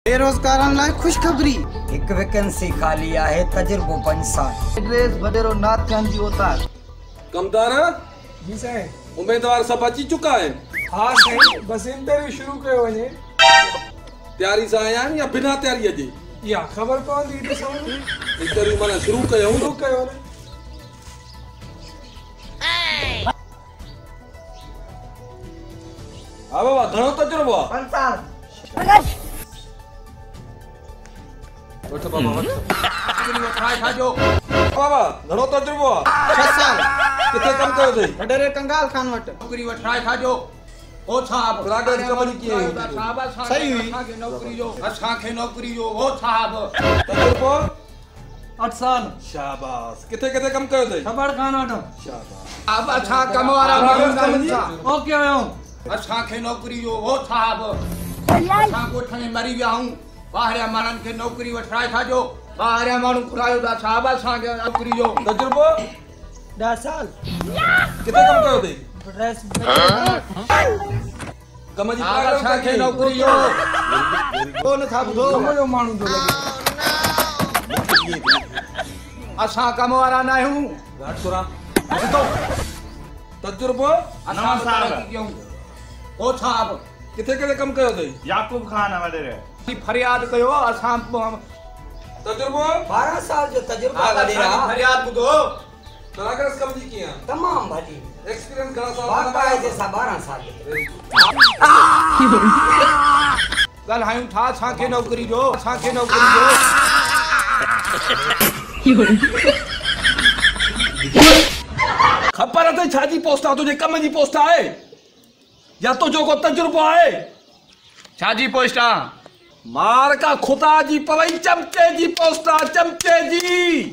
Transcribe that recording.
बेरोजगारन लाइ खुशखबरी। एक वैकेंसी खाली है, तजुर्बो 5 साल। एड्रेस बडेरो नाथ गांधी ओतार। कमदारा जी साईं। उम्मीदवार सब अची चुका है? हाँ साईं, बस इंटरव्यू शुरू कयो वञे। तैयारी सां आया आहिनि या बिना तैयारीअ जे? या ख़बर पवंदी ॾिसो। इंटरव्यू माना शुरू कयो न। हा बाबा, घणो तजुर्बो आहे? 5 साल। वठ बाबा वठ। ठाए खाजो। बाबा घणो तजुर्बो आहे? 6 साल। किथे कम कयो अथई? बडेरे कंगाल खान वट। नौकरी वठ ठाए खाजो। ओ साहब रागत कम जी कीअं हुई? साहब सही हुई। असांखे नौकरी जो, असांखे नौकरी जो। ओ साहब तजुर्बो 8 साल। शाबाश। किथे किथे कम कयो अथई? ख़बर कान वठो। शाबाश। अब असां कम वारा माण्हू आहियूं छा? ओके आयो। असांखे नौकरी जो। ओ साहब असां ॻोठ में मरी विया आहियूं। ॿाहिरियां माण्हुनि खे नौकरी वठाए खाजो। ॿाहिरियां माण्हू घुरायो था। साहब असांखे नौकरी जो। तजुर्बो 10 साल। किथे कम कयो अथई? कम जी असांखे नौकरी जो। कोन था ॿुधो। कम जो माण्हू थो लॻे। असां कम वारा न आहियूं। घाट सुरा। तजुर्बो असां तरक़ी कयूं। ओ साहब किथे किथे कम कयो अथई? याकूब खान वडेरे। फरियाद कयो। असां तजुर्बो 12 साल जो तजुर्बा असांजी फरियाद ॿुधो। तराकस कम जी कीअं? तमाम भाजी। एक्सपीरियंस घणा साल? बाकायदे सां 12 साल। ॻाल्हायूं था असांखे नौकरी जो। असांखे नौकरी जो। खबर अथई छा जी पोस्ट आहे? तुंहिंजे कम जी पोस्ट आहे या तुंहिंजो को तजुर्बो आहे? छा जी पोस्ट आहे? मार का खुदा जी पवई चमचे जी पोस्ट आहे। चमचे जी।